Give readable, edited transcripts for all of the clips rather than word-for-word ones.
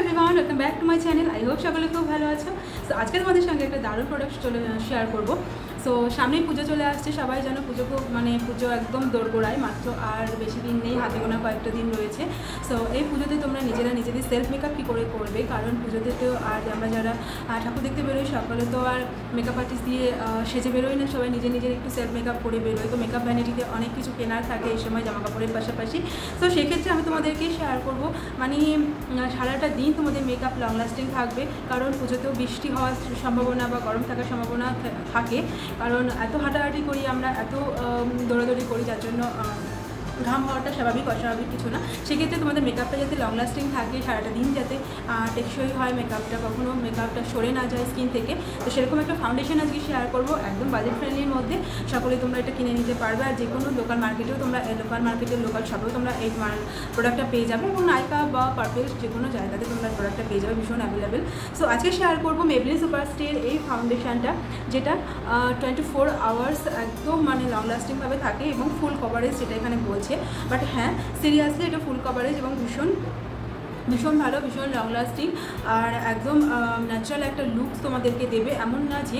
Everyone, welcome back to my channel. I hope সকলে খুব ভালো আছো। সো আজকে তোমাদের সঙ্গে একটা দারুণ প্রোডাক্ট শেয়ার করবো। সো সামনেই পুজো চলে আসছে, সবাই জানো পুজো খুব পুজো একদম দোরগোড়ায়, মাত্র আর বেশি দিন নেই, হাতে গোনা কয়েকটা দিন রয়েছে। সো এই পুজোতে তোমরা নিজেদের সেলফ মেকআপ কী করে করবে, কারণ পুজোতে তো আর আমরা যারা ঠাকুর দেখতে বেরোই সকালে তো আর মেকআপ আর্টিস্ট দিয়ে সেজে বেরোই না, সবাই নিজের একটু সেলফ মেকআপ করে বেরোয়। তো মেকআপ ভ্যানিটিতে অনেক কিছু কেনার থাকে এই সময় জামা কাপড়ের পাশাপাশি। তো সেক্ষেত্রে আমি তোমাদেরকে শেয়ার করবো সারাটা দিন তোমাদের মেকআপ লং লাস্টিং থাকবে, কারণ পুজোতেও বৃষ্টি হওয়ার সম্ভাবনা বা গরম থাকার সম্ভাবনা থাকে, কারণ এত হাঁটাহাঁটি করি আমরা, এত দৌড়াদৌড়ি করি, যার জন্য ঘাম হওয়াটা স্বাভাবিক, অস্বাভাবিক কিছু না। সেক্ষেত্রে তোমাদের মেকআপটা যাতে লং লাস্টিং থাকে, সারাটা দিন যাতে টেকসই হয়, মেকআপটা কখনও মেকআপটা সরে না যায় স্কিন থেকে, তো সেরকম একটা ফাউন্ডেশন আজকে শেয়ার করবো একদম বাজেট ফ্রেন্ডলির মধ্যে। সকলে তোমরা এটা কিনে নিতে পারবে, আর যে কোনো লোকাল মার্কেটেও তোমরা লোকাল শপেও তোমরা এই প্রোডাক্টটা পেয়ে যাবে, এবং নাইকা বা পারপেল যে কোনো জায়গাতে তোমরা প্রোডাক্টটা পেয়ে যাবে, ভীষণ অ্যাভেলেবেল। সো আজকে শেয়ার করবো মেবলিন সুপারস্টের এই ফাউন্ডেশনটা, যেটা 24 আওয়ার্স একদম লং লাস্টিংভাবে থাকে এবং ফুল কভারেজ, যেটা এখানে বলছে। বাট হ্যাঁ, সিরিয়াসলি এটা ফুল কভারেজ এবং ভীষণ ভালো, ভীষণ লং লাস্টিং, আর একদম ন্যাচারাল একটা লুকস তোমাদেরকে দেবে। এমন না যে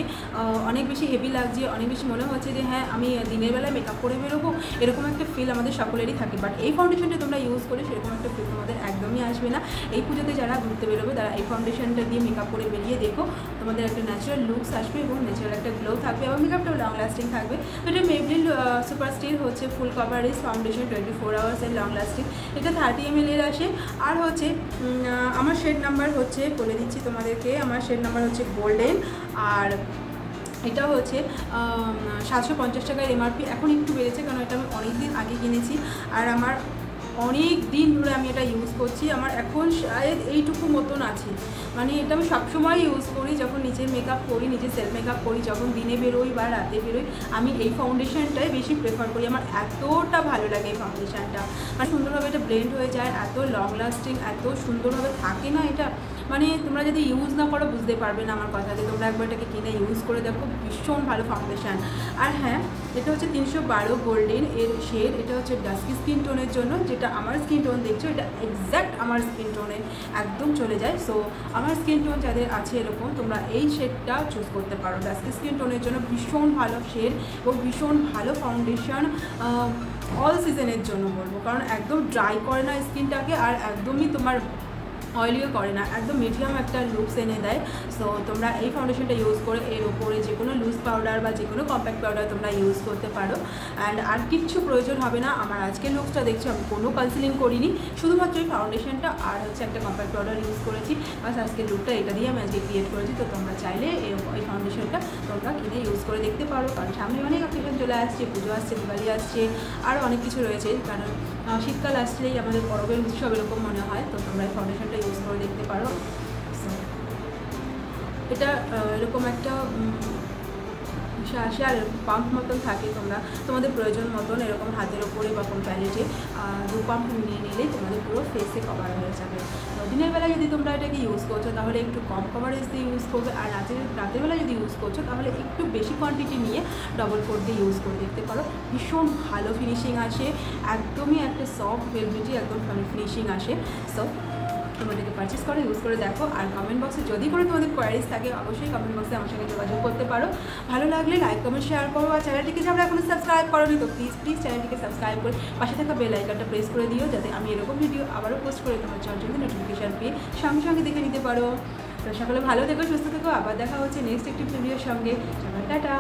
অনেক বেশি হেভি লাগছে, অনেক বেশি মনে হচ্ছে যে হ্যাঁ আমি দিনের বেলায় মেকআপ করে বেরোবো, এরকম একটা ফিল আমাদের সকলেরই থাকে। বাট এই ফাউন্ডেশনটা তোমরা ইউজ করে সেরকম একটা ফিল তোমাদের একদমই আসবে না। এই পুজোতে যারা ঘুরতে বেরোবে তারা এই ফাউন্ডেশনটা দিয়ে মেকআপ করে বেরিয়ে দেখো, তোমাদের একটা ন্যাচারাল লুকস আসবে এবং ন্যাচারাল একটা গ্লো থাকবে এবং মেকআপটাও লং লাস্টিং থাকবে। তো এটা মেবলিন সুপারস্টের হচ্ছে ফুল কভারেজ ফাউন্ডেশন, 24 আওয়ার্সের লং লাস্টিং। এটা 30 ml এর আসে, আর হচ্ছে আমার শেড নাম্বার হচ্ছে, বলে দিচ্ছি তোমাদেরকে, আমার শেড নাম্বার হচ্ছে গোল্ডেন, আর এটা হচ্ছে 750 টাকার এমআরপি। এখন একটু বেড়েছে, কারণ এটা আমি অনেক দিন আগে কিনেছি, আর আমার অনেক দিন ধরে আমি এটা ইউজ করছি। আমার এখন শায়দ এইটুকু মতন আছে, এটা আমি সবসময় ইউজ করি, যখন নিজের মেকআপ করি, নিজের সেলফ মেকআপ করি, যখন দিনে বেরোই বা রাতে বেরোই, আমি এই ফাউন্ডেশনটাই বেশি প্রেফার করি। আমার এতটা ভালো লাগে এই ফাউন্ডেশনটা, সুন্দরভাবে এটা ব্লেন্ড হয়ে যায়, এত লং লাস্টিং, এত সুন্দরভাবে থাকে না এটা, তোমরা যদি ইউজ না করো বুঝতে পারবে না আমার কথাতে। তোমরা একবার এটাকে কিনে ইউজ করে দেখো, ভীষণ ভালো ফাউন্ডেশন। আর হ্যাঁ, এটা হচ্ছে 312 গোল্ডেন এর শেড, এটা হচ্ছে ডাস্কি স্কিন টোনের জন্য, যেটা আমার স্কিন টোন দেখছো এটা এক্স্যাক্ট আমার স্কিন টোনে একদম চলে যায়। সো আমার স্কিন টোন যাদের আছে এরকম, তোমরা এই শেডটা চুজ করতে পারো ডাস্কি স্কিন টোনের জন্য। ভীষণ ভালো শেড এবং ভীষণ ভালো ফাউন্ডেশন অল সিজনের জন্য বলবো, কারণ একদম ড্রাই করে না স্কিনটাকে, আর একদমই তোমার অয়েলিও করে না, একদম মিডিয়াম একটা লুকস এনে দেয়। সো তোমরা এই ফাউন্ডেশনটা ইউজ করে এর ওপরে যে কোনো লুজ পাউডার বা যে কোনো কম্প্যাক্ট পাউডার তোমরা ইউজ করতে পারো, অ্যান্ড আর কিচ্ছু প্রয়োজন হবে না। আমার আজকের লুকসটা দেখছো, আমি কোনো কনসিলিং করিনি, শুধুমাত্র এই ফাউন্ডেশনটা আর হচ্ছে একটা কম্প্যাক্ট পাউডার ইউজ করেছি, বাস আজকের লুকটা এটা দিয়ে আমি আজকে ক্রিয়েট করেছি। তো তোমরা চাইলে এই ফাউন্ডেশনটা তোমরা কিনে ইউজ করে দেখতে পারো, কারণ সামনে অনেক অকেশন চলে আসছে, পুজো আসছে, দিওয়ালি আসছে, আরও অনেক কিছু রয়েছে, কারণ শীতকাল আসলেই আমাদের পরবের উৎসব এরকম মনে হয়। তো তোমরা এই ফাউন্ডেশনটা ইউজ করে দেখতে পারো। এটা এরকম একটা আসে, আর পাম্প মতন থাকে, তোমরা তোমাদের প্রয়োজন মতন এরকম হাতের ওপরে বা কোন প্যালেটে 2 পাম্প নিয়ে নিলেই তোমাদের পুরো ফেসে কভার হয়ে যাবে। তো দিনের বেলা যদি তোমরা এটাকে ইউজ করছো তাহলে একটু কম কভারেজ দিয়ে ইউজ করবে, আর রাতের বেলা যদি ইউজ করছো তাহলে একটু বেশি কোয়ান্টিটি নিয়ে ডবল কোট দিয়ে ইউজ করে দেখতে পারো। ভীষণ ভালো ফিনিশিং আসে, একদমই একটা সফট ভেলভেটি একদম ফিনিশিং আসে। সো তোমরা এটাকে পারচেস করে ইউজ করে দেখো, আর কমেন্ট বক্সে যদি কোনো তোমাদের কোয়ারিজ থাকে অবশ্যই কমেন্ট বক্সে আমার সঙ্গে যোগাযোগ করতে পারো। ভালো লাগলে লাইক কমেন্ট শেয়ার করো, আর চ্যানেলটিকে যারা এখনো সাবস্ক্রাইব করোনি তো প্লিজ চ্যানেলটিকে সাবস্ক্রাইব করে পাশে থাকা বেল আইকনটা প্রেস করে দিও, যাতে আমি এরকম ভিডিও আবারও পোস্ট করে তোমার জন্য নোটিফিকেশান পেয়ে সঙ্গে দেখে নিতে পারো। তো সকলে ভালো থেকো, সুস্থ থেকো, আবার দেখা হচ্ছে নেক্সট একটি ভিডিওর সঙ্গে। টাটা।